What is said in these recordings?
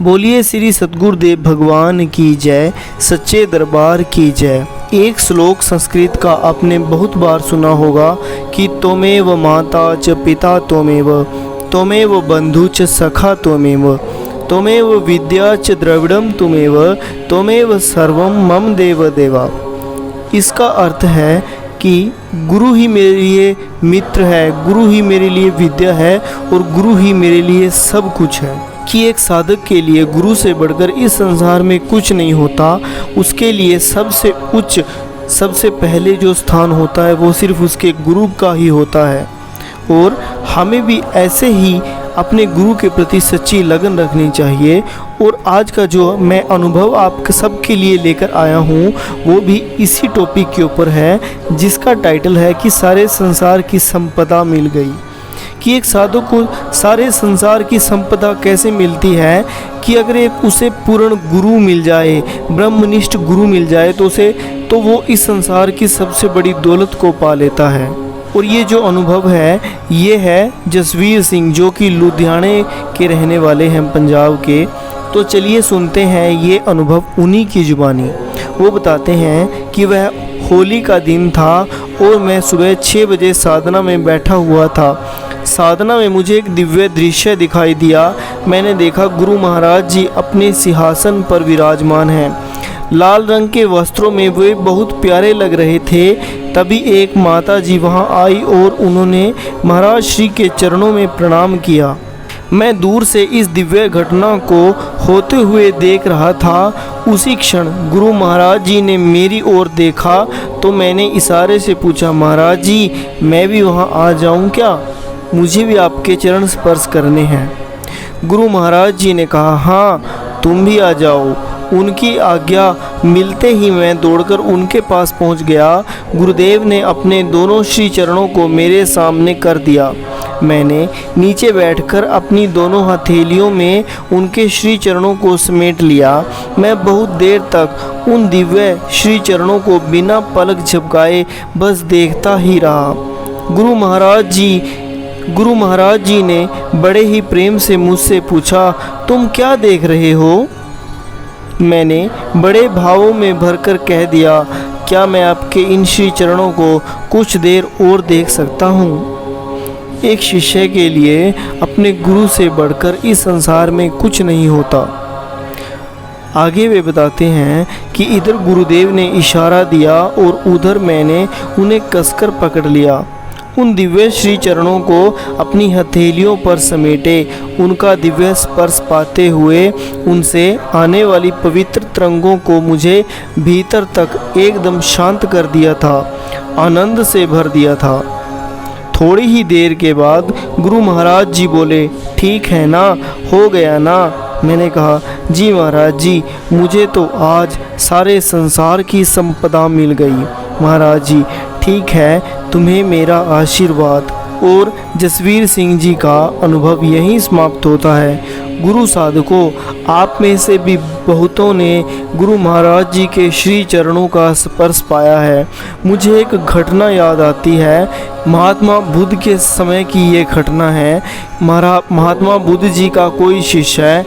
बोलिए श्री सद्गुरुदेव भगवान की जय, सच्चे दरबार की जय। एक श्लोक संस्कृत का आपने बहुत बार सुना होगा कि त्वमेव माता च पिता त्वमेव बंधु च सखा त्वमेव विद्या च द्रविड़म त्वमेव सर्वम मम देव देवा। इसका अर्थ है कि गुरु ही मेरे लिए मित्र है, गुरु ही मेरे लिए विद्या है और गुरु ही मेरे लिए सब कुछ है। कि एक साधक के लिए गुरु से बढ़कर इस संसार में कुछ नहीं होता। उसके लिए सबसे उच्च, सबसे पहले जो स्थान होता है वो सिर्फ उसके गुरु का ही होता है। और हमें भी ऐसे ही अपने गुरु के प्रति सच्ची लगन रखनी चाहिए। और आज का जो मैं अनुभव आप सबके लिए लेकर आया हूँ वो भी इसी टॉपिक के ऊपर है, जिसका टाइटल है कि सारे संसार की संपदा मिल गई। कि एक साधु को सारे संसार की संपदा कैसे मिलती है कि अगर एक उसे पूर्ण गुरु मिल जाए, ब्रह्मनिष्ठ गुरु मिल जाए तो वो इस संसार की सबसे बड़ी दौलत को पा लेता है। और ये जो अनुभव है ये है जसवीर सिंह, जो कि लुधियाने के रहने वाले हैं, पंजाब के। तो चलिए सुनते हैं ये अनुभव उन्हीं की जुबानी। वो बताते हैं कि वह होली का दिन था और मैं सुबह 6 बजे साधना में बैठा हुआ था। साधना में मुझे एक दिव्य दृश्य दिखाई दिया। मैंने देखा गुरु महाराज जी अपने सिंहासन पर विराजमान हैं। लाल रंग के वस्त्रों में वे बहुत प्यारे लग रहे थे। तभी एक माता जी वहां आई और उन्होंने महाराज श्री के चरणों में प्रणाम किया। मैं दूर से इस दिव्य घटना को होते हुए देख रहा था। उसी क्षण गुरु महाराज जी ने मेरी ओर देखा तो मैंने इशारे से पूछा, महाराज जी मैं भी वहां आ जाऊं क्या? मुझे भी आपके चरण स्पर्श करने हैं। गुरु महाराज जी ने कहा, हाँ तुम भी आ जाओ। उनकी आज्ञा मिलते ही मैं दौड़कर उनके पास पहुंच गया। गुरुदेव ने अपने दोनों श्री चरणों को मेरे सामने कर दिया। मैंने नीचे बैठकर अपनी दोनों हथेलियों में उनके श्री चरणों को समेट लिया। मैं बहुत देर तक उन दिव्य श्री चरणों को बिना पलक झपकाए बस देखता ही रहा। गुरु महाराज जी ने बड़े ही प्रेम से मुझसे पूछा, तुम क्या देख रहे हो? मैंने बड़े भावों में भरकर कह दिया, क्या मैं आपके इन श्री चरणों को कुछ देर और देख सकता हूँ? एक शिष्य के लिए अपने गुरु से बढ़कर इस संसार में कुछ नहीं होता। आगे वे बताते हैं कि इधर गुरुदेव ने इशारा दिया और उधर मैंने उन्हें कसकर पकड़ लिया। उन दिव्य श्री चरणों को अपनी हथेलियों पर समेटे उनका दिव्य स्पर्श पाते हुए उनसे आने वाली पवित्र तरंगों को मुझे भीतर तक एकदम शांत कर दिया था, आनंद से भर दिया था। थोड़ी ही देर के बाद गुरु महाराज जी बोले, ठीक है ना, हो गया ना? मैंने कहा, जी महाराज जी मुझे तो आज सारे संसार की संपदा मिल गई। महाराज जी ठीक है, तुम्हें मेरा आशीर्वाद। और जसवीर सिंह जी का अनुभव यहीं समाप्त होता है। गुरु साधकों, आप में से भी बहुतों ने गुरु महाराज जी के श्री चरणों का स्पर्श पाया है। मुझे एक घटना याद आती है, महात्मा बुद्ध के समय की ये घटना है। महात्मा बुद्ध जी का कोई शिष्य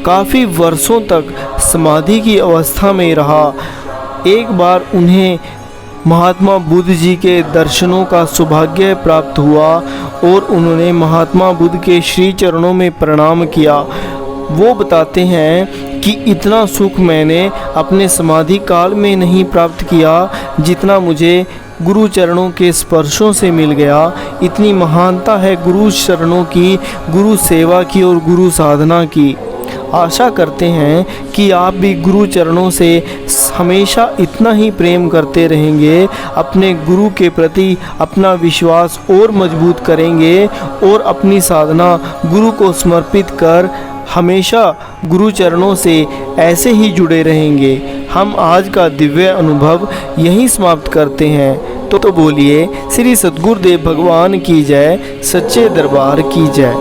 काफ़ी वर्षों तक समाधि की अवस्था में रहा। एक बार उन्हें महात्मा बुद्ध जी के दर्शनों का सौभाग्य प्राप्त हुआ और उन्होंने महात्मा बुद्ध के श्री चरणों में प्रणाम किया। वो बताते हैं कि इतना सुख मैंने अपने समाधि काल में नहीं प्राप्त किया जितना मुझे गुरु चरणों के स्पर्शों से मिल गया। इतनी महानता है गुरु चरणों की, गुरु सेवा की और गुरु साधना की। आशा करते हैं कि आप भी गुरु चरणों से हमेशा इतना ही प्रेम करते रहेंगे, अपने गुरु के प्रति अपना विश्वास और मजबूत करेंगे और अपनी साधना गुरु को समर्पित कर हमेशा गुरु चरणों से ऐसे ही जुड़े रहेंगे। हम आज का दिव्य अनुभव यहीं समाप्त करते हैं। तो बोलिए श्री सद्गुरुदेव भगवान की जय, सच्चे दरबार की जय।